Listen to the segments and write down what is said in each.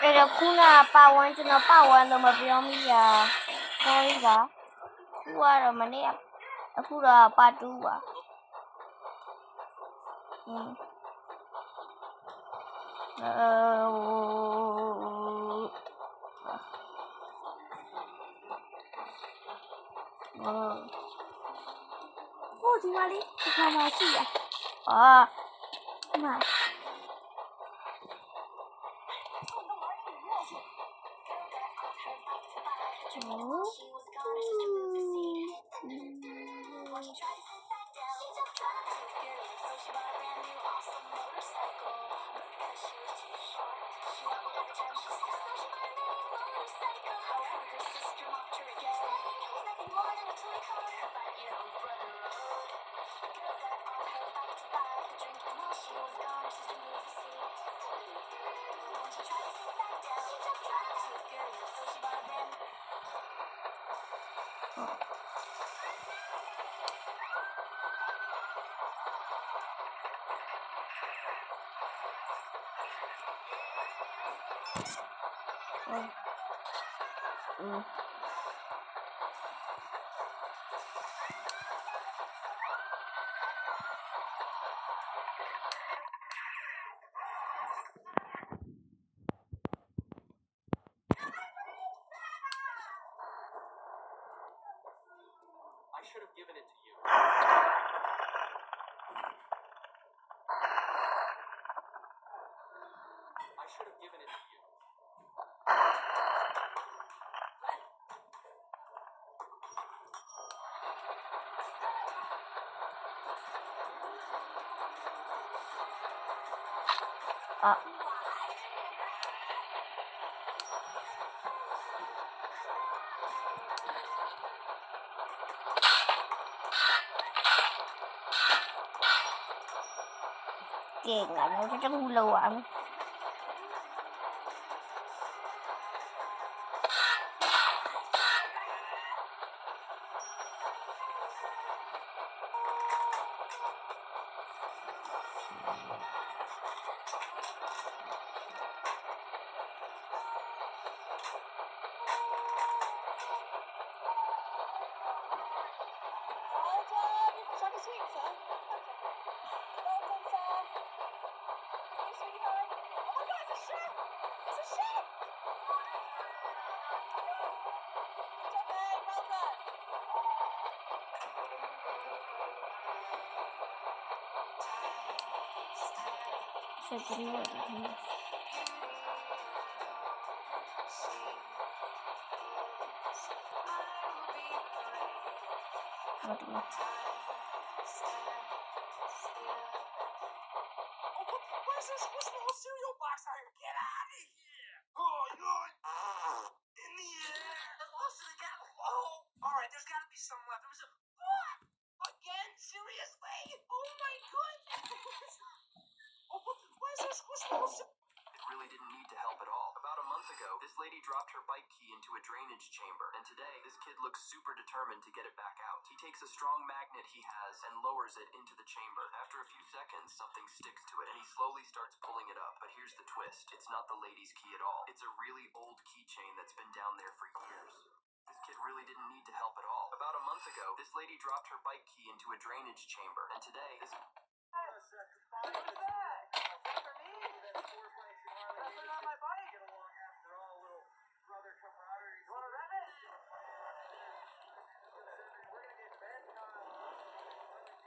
ခုနပါဝမ်းကျွန်တော်ပါဝမ်းတော့မပြောမိရ sorry ပါခုကတော့မနေ့အခုတော့ပါတူပါဟိုဒီမလေးဒီခါမှရှိရဒီမှာI should have given it to you. I should have given it to you. Kìa là nó rất lùa lắm. Where's this whole cereal box? Get out of here! Oh, you're in the air. Most of the cat. Oh, all right. There's got to be some left. There was a what? Again? Seriously? Oh my goodness! Oh, where's this whole cereal? It really didn't need to help at all. About a month ago, this lady dropped her bike key into a drainage chamber, and today this kid looks super determined to get it back out. He takes a strong magnet he has and lowers it into the chamber. After a few seconds, something sticks to it, and he slowly starts pulling it up. But here's the twist. It's not the lady's key at all. It's a really old keychain that's been down there for years. This kid really didn't need to help at all. About a month ago, this lady dropped her bike key into a drainage chamber, and today this... What is that? For me? That's not my bike. Get along after all, little brother camaraderie. You want to rent it? We're gonna get bent on sports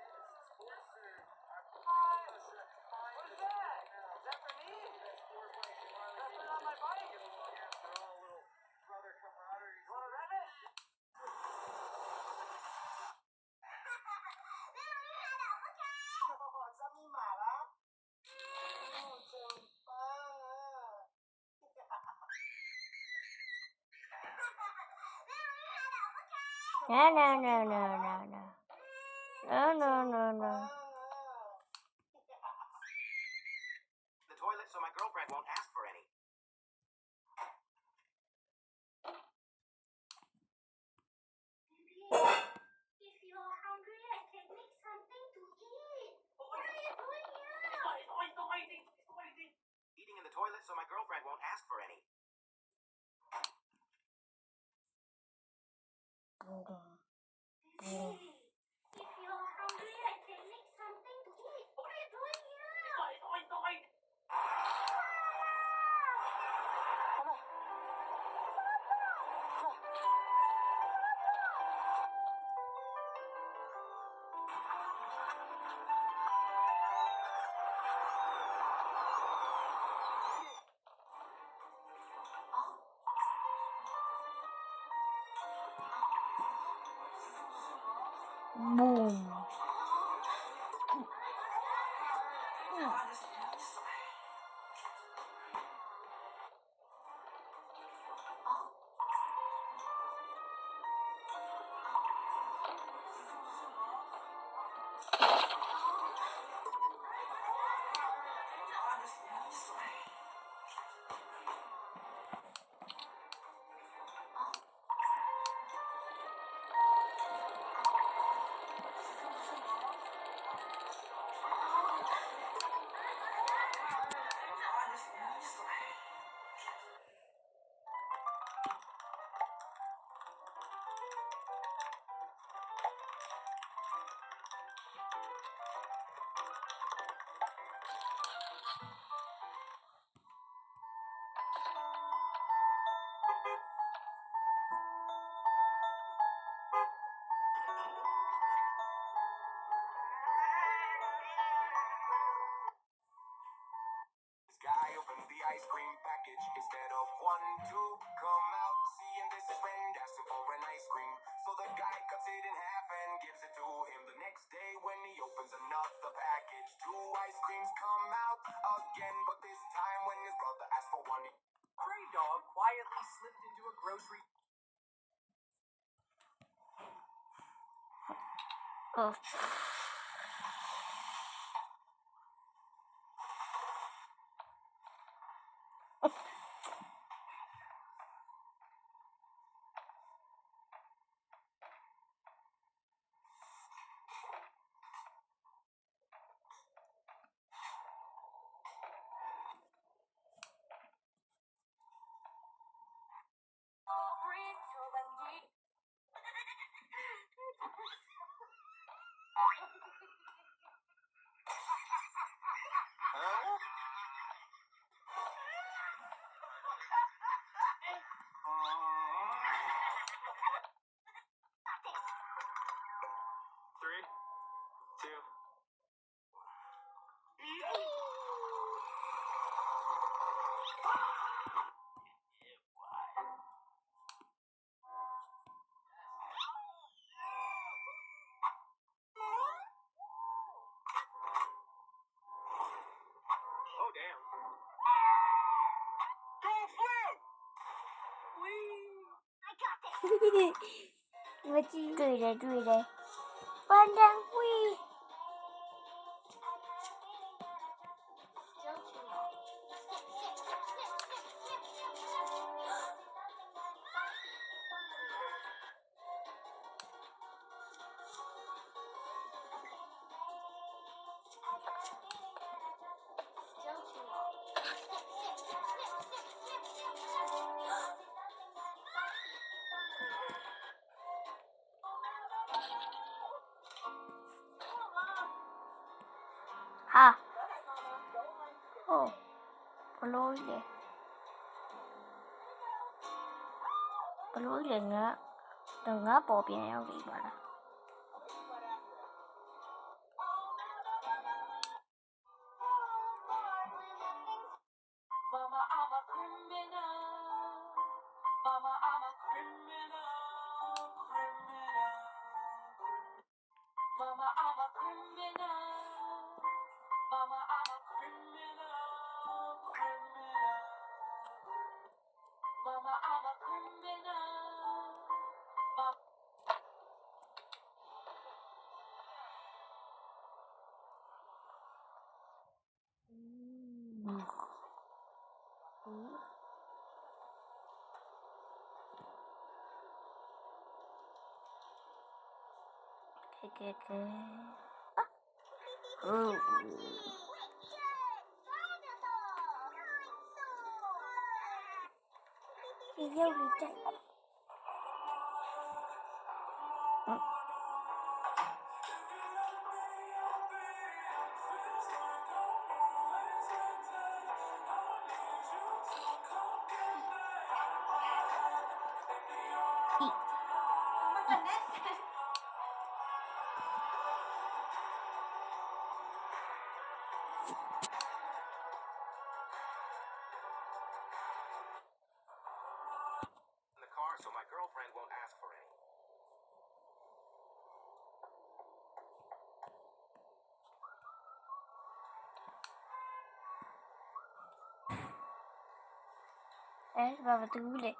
or what is that? Is that for me? That's not my bike. Get along after all, little brother camaraderie. You want to rent it? No. The toilet so my girlfriend won't ask for any. If you're hungry, I can make something to eat. What are you doing here? Eating in the toilet so my girlfriend won't ask for any. If you're hungry, I can make something to eat. What are you doing here? Boom. Guy opened the ice cream package instead of 1, 2, come out. Seeing this is friend asking for an ice cream. So the guy cuts it in half and gives it to him. The next day when he opens another package, 2 ice creams come out again. But this time when his brother asked for one, Stray Dog quietly slipped into a grocery. Oh. Three, two. Oh damn. Go flip! I got this. မကြည့်တွေ့တယ်ပန်တန်ဝီ Still too long. Still too long. ဟာဟိုဘလို့လေငါပေါ်ပြန်ရောက်ပြီပါလား Mama, I'm a criminal. Mama, I'm a criminal. Mama, I'm a criminal. Mama, I'm a criminal. Mama, I'm a criminal. Okay. Oh. Chị dâu đi chạy. In the car so my girlfriend won't ask for any. Bawa tu boleh.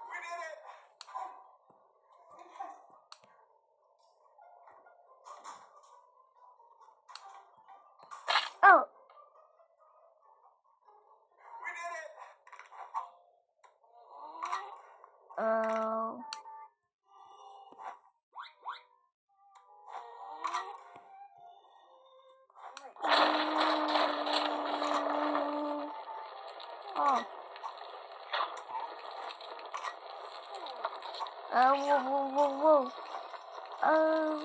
We did it! Oh. We did it! Oh. Oh. Whoa. Oh.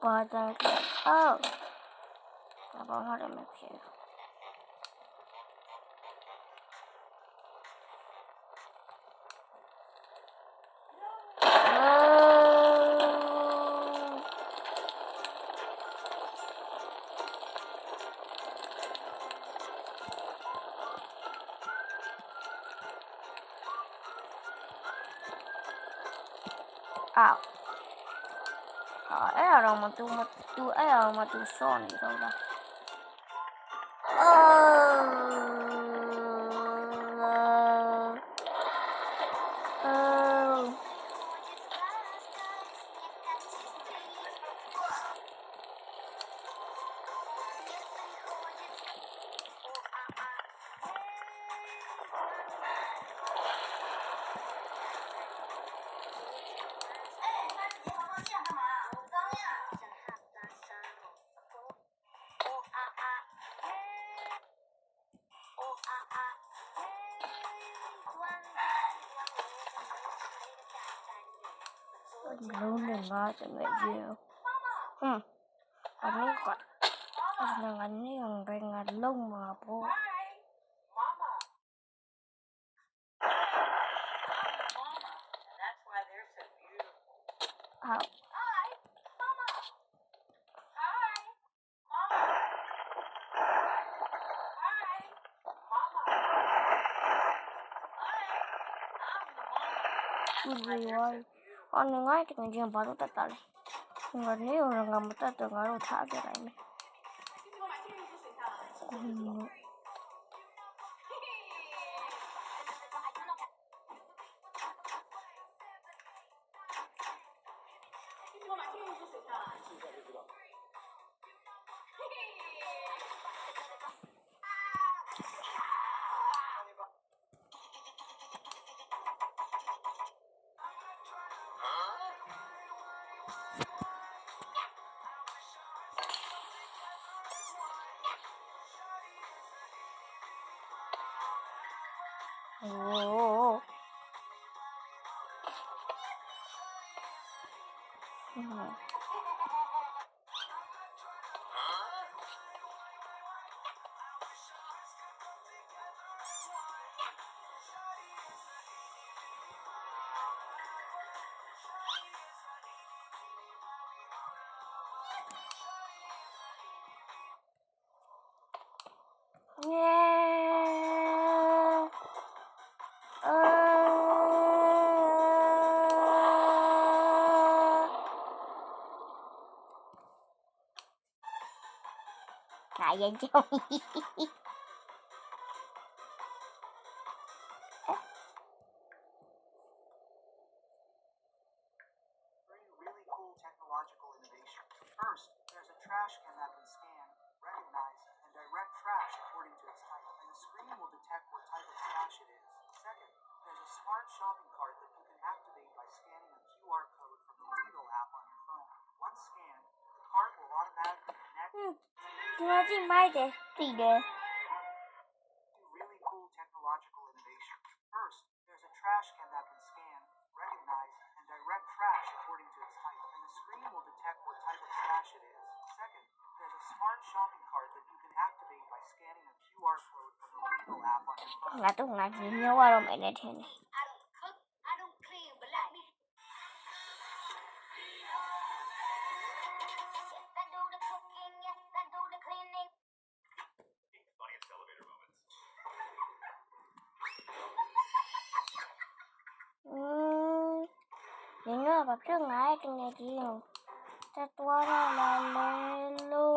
But oh. About how to make it. Ow. Ai là mà tôi ai là mà tôi so này đâu ra. Luôn đừng lo cho mẹ nhiều. Anh ấy gọi. Anh ấy còn bên ngàn lông mà bố. Mama. That's why they're so beautiful. Ow. Hi, Mama. Hi, Mama. Hi, Mama. Hi, I'm the mama. Gì vậy? Anh ngay thì còn bảo tôi tắt lại. Ngồi nếu là ngầm ta từ ngồi đâu thả cái này. Oh. Ayan, Joey. Three really cool technological innovations. First, there's a trash can that can scan, recognize, and direct trash according to its type, and the screen will detect what type of trash it is. Second, there's a smart shopping cart that you can activate by scanning a QR code from the Lidl app on your phone. Once scanned, the cart will automatically connect. Imagine my day. See there. Two really cool technological innovations. First, there's a trash can that can scan, recognize, and direct trash according to its type, and the screen will detect what type of trash it is. Second, there's a smart shopping cart that you can activate by scanning a QR code from the Lidl app on your phone. Nga to nga niyo wala may natin. I don't cook, I don't clean, but let me. Yes, I do the cooking, yes, I do the cleaning. Funniest elevator moments. Yun nga, papyo nga, tingnan niyo. Tatwara la lelo.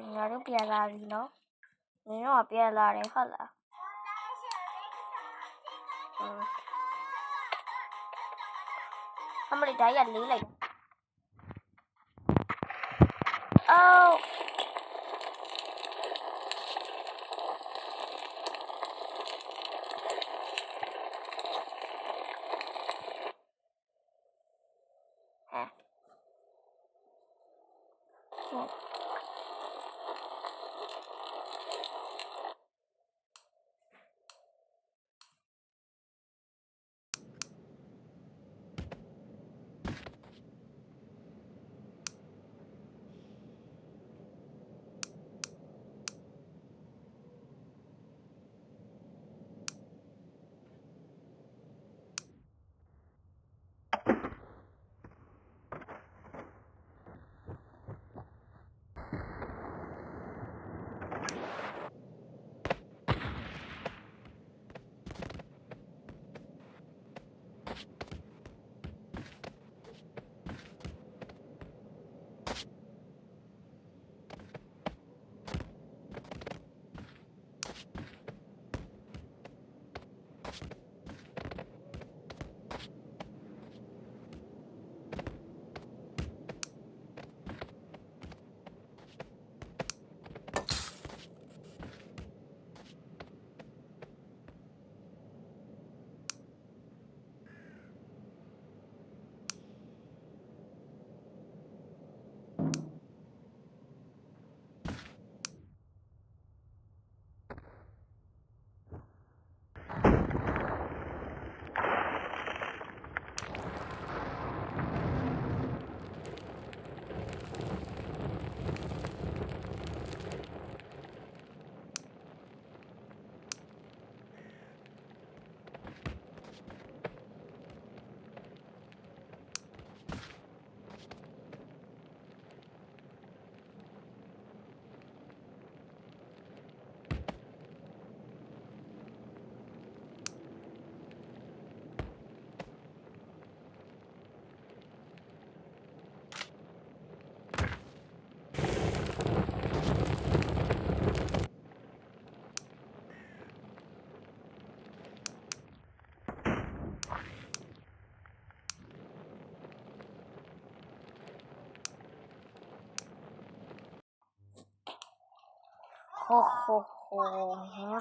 Nga rin piyala rin, no? Yun nga, piyala rin, hala. Hamari daya lilay. Oh. Hả?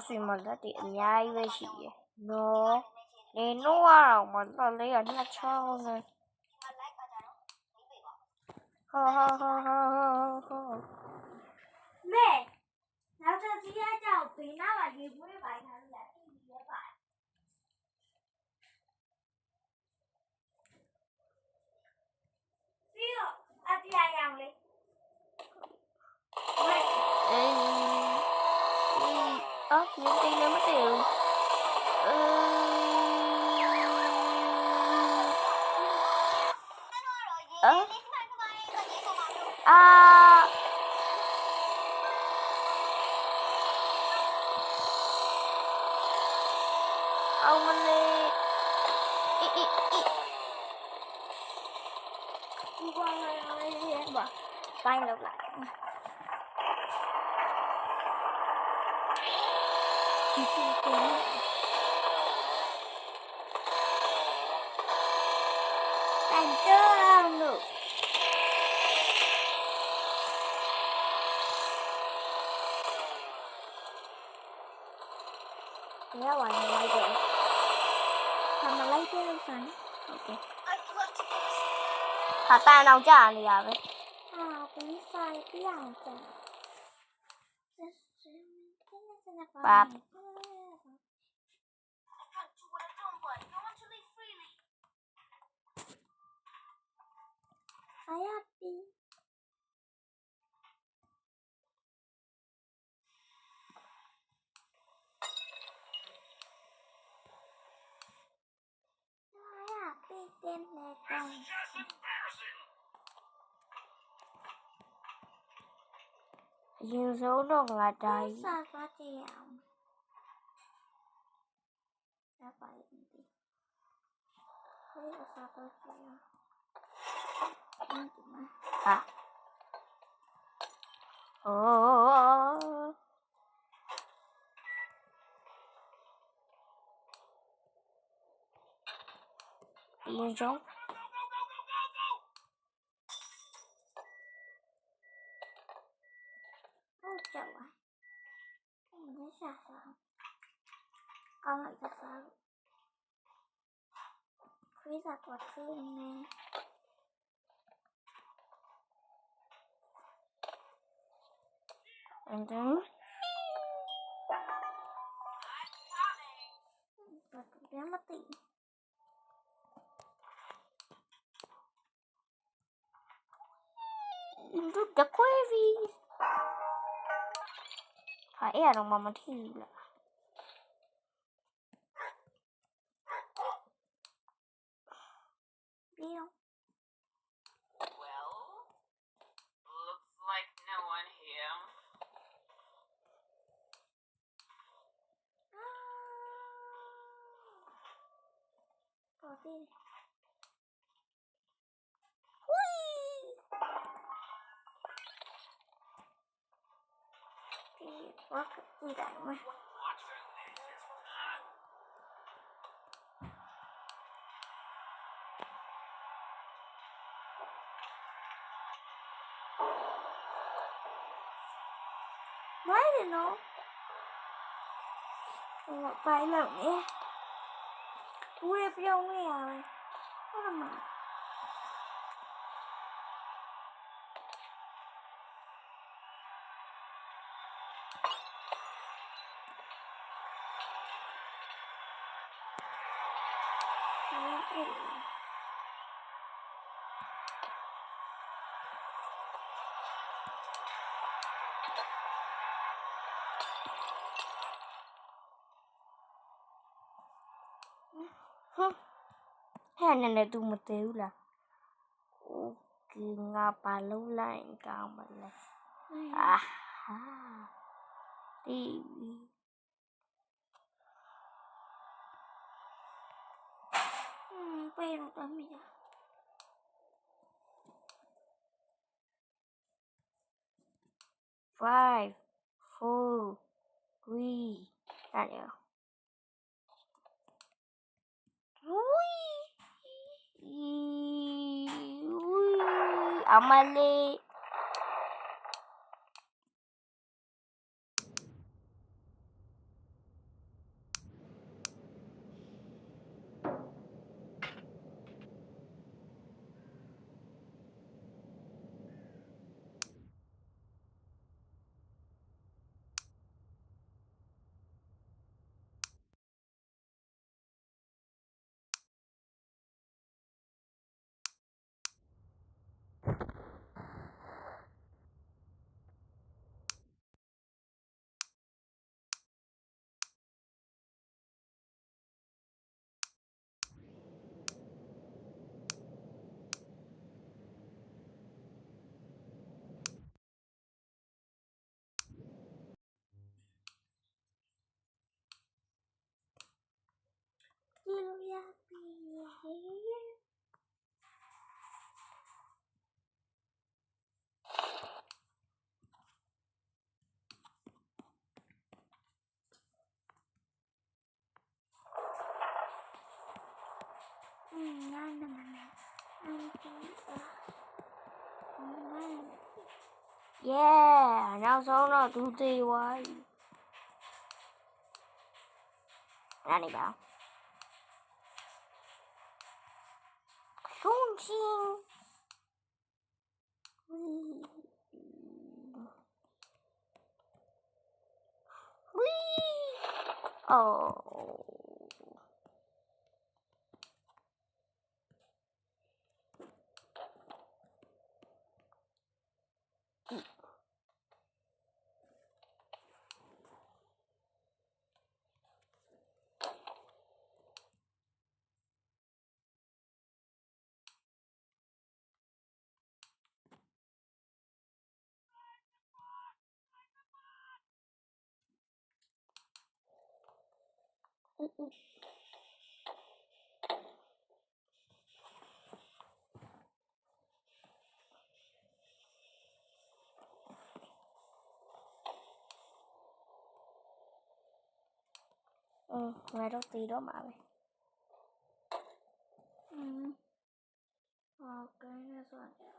Nó mà đã tiện nhai với chị nó nên nó vào mà nó lấy ở nhà cho này Mẹ, နောက်တစ်စီးရကြောက်ဘေးနားမှာရေပွေးပိုင်းထားလို့ရတီးရဲပါပြီးတော့အပြာရောင်လေးဝဲ အေးအော်ဒီတိတ်လည်းမတည့်ဘူးအောင်မလေးဒီကောင်လေးပါပိုင်းလောက်လိုက်ဒီကိစ္စကိုတန်တော့လို့ Nhớ hoài mà quay kìa. Thằng mà lấy cái sẵn. Ok. Thả tay nào trả này à vậy? Cũng sai cái nào trả. Bạp. Ai happy. Tên này con nhiều số đồ là trời sao có tiền sao phải đi thấy là sao có tiền hả ồ tiền số chậu à mình thấy sao sao con lại thật sao quý giặt vật thương nè anh đứng vật bé mất tị rút đã quay vì phải er đồng mà mà thi là biết không? Well, looks like no one here. Có gì? Quá gì đại mà mấy thì nó phải lần nhé cú đẹp đâu nghe rồi có là mà Hay là này tụi một tiêu là ok ngapa lâu lại cao mà là đi quay một tấm bây giờ 5 4 3 lại rồi Amalie ကြည့်လို့ရပြီဟေးနောက်ဆုံးတော့သူသေးသွားပြီအဲ့နေပါဆုံးချင်းဝီအိုငါတို့တည်တော့မှာပဲဟုတ်ကဲ့ဆိုတော့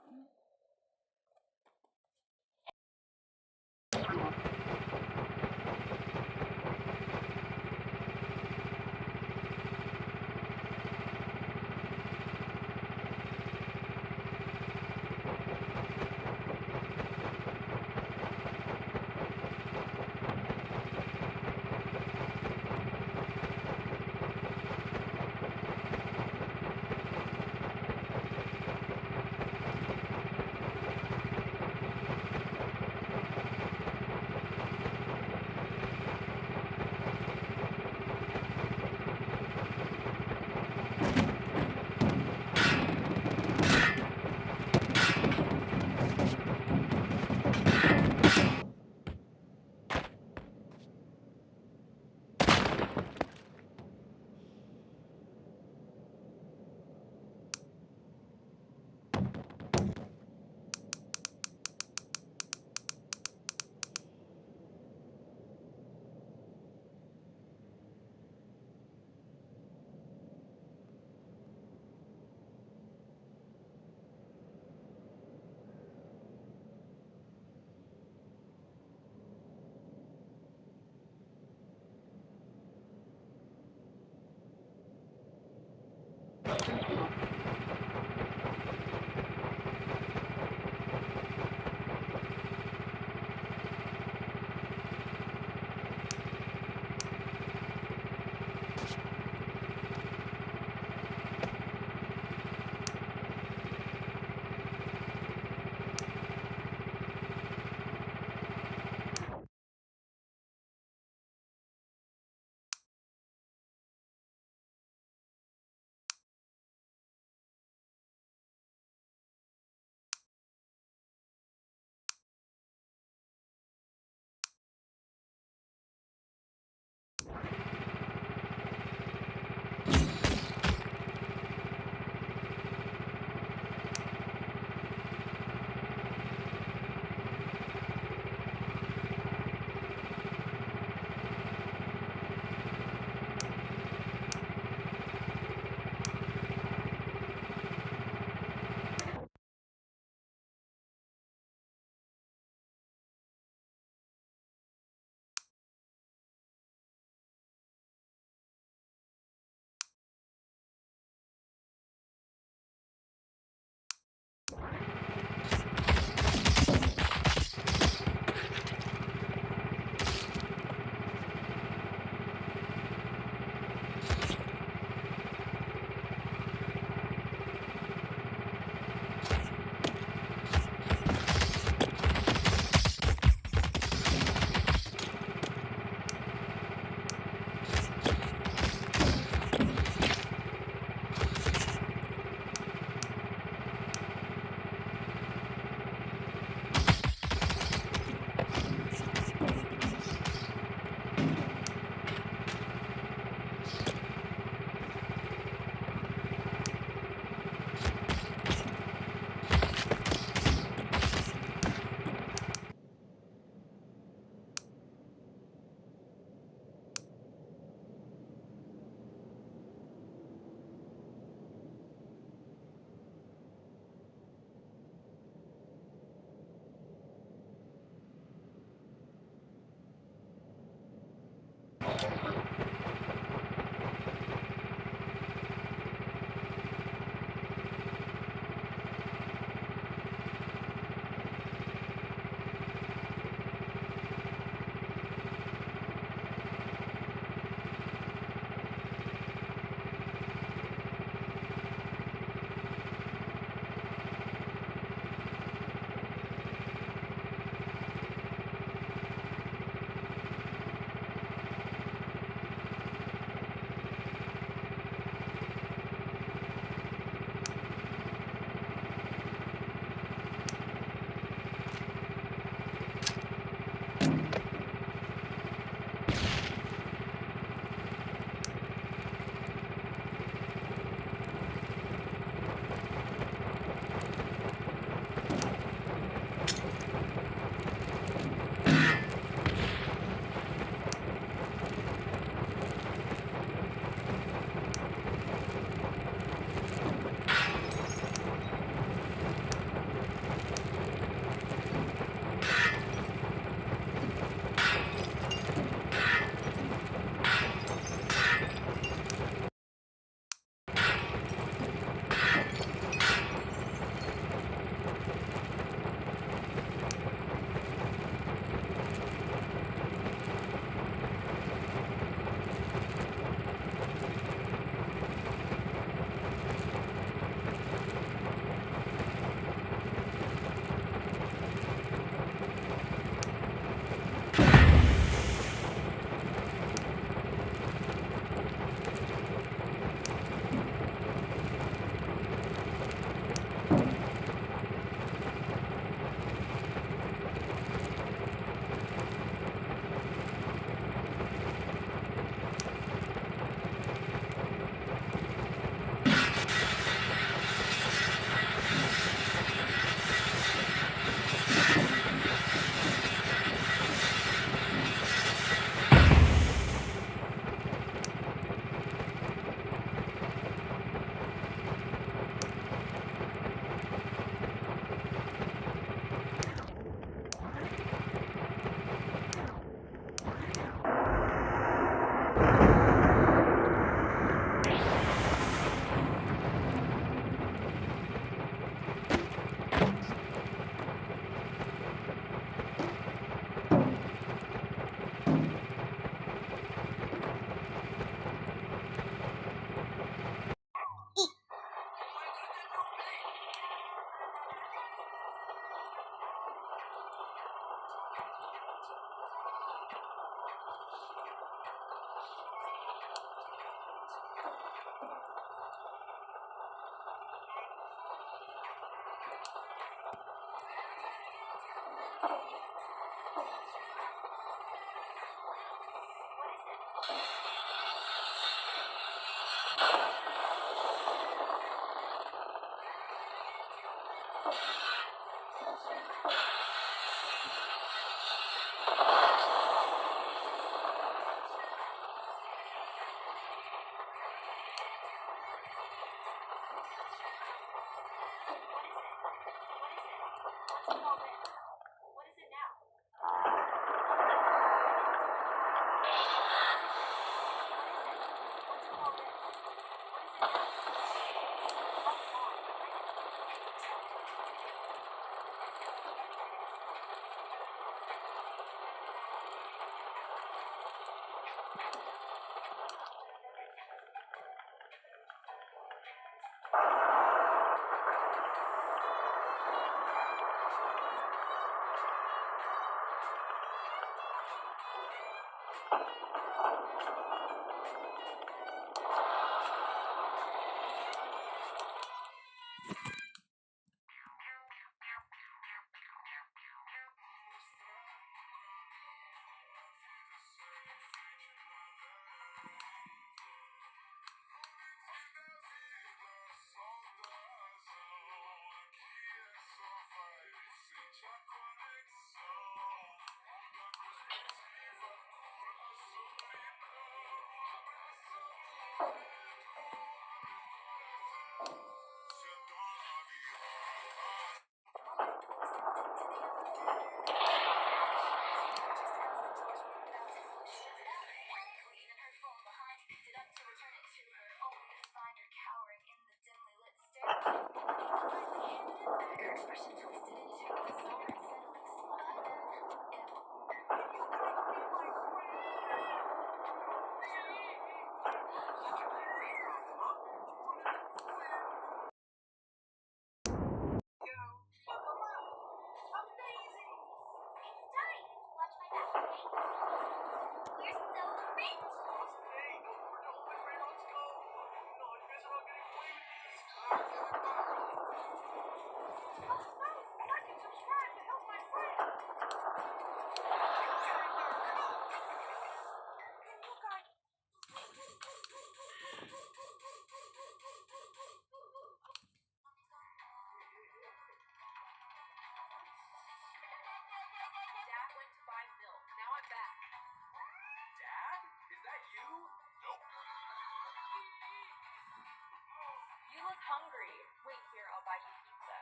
Hungry. Wait here, I'll buy you pizza.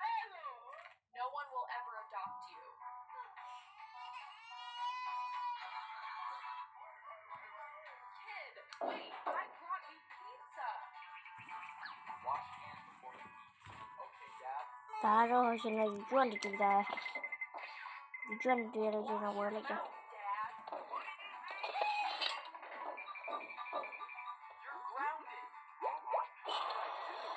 Hello. No one will ever adopt you. Kid, wait, I brought you pizza. Wash hands before you eat. Okay, Dad. ဒါတော့ရှင်လည်းယူကျွတ်တူတာယူကျွတ်တူရတော့ကျွန်တော်ဝယ်လိုက်တာ Dad. You're grounded. What should I do?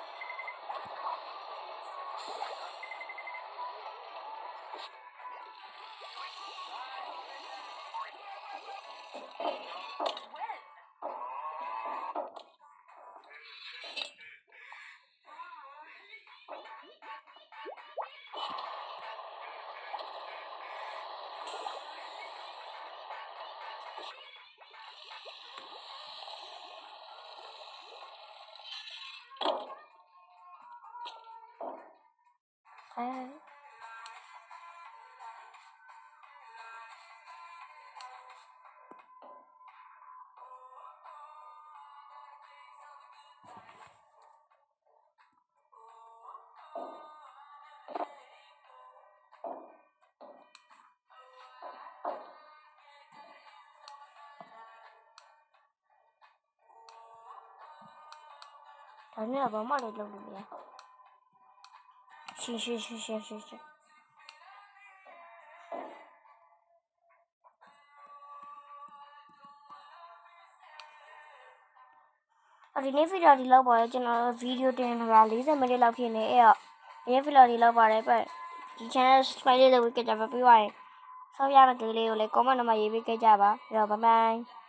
When? Hey. Ini apa malah dulu ya? Si. Ini video di lau boleh channel video dengan rally sama di lau kini ya. Ini video di lau boleh per. Di channel smiley lau kita jawab piwai. So ya nak kali oleh komen nama ibu kita jawab. Ya bye bye.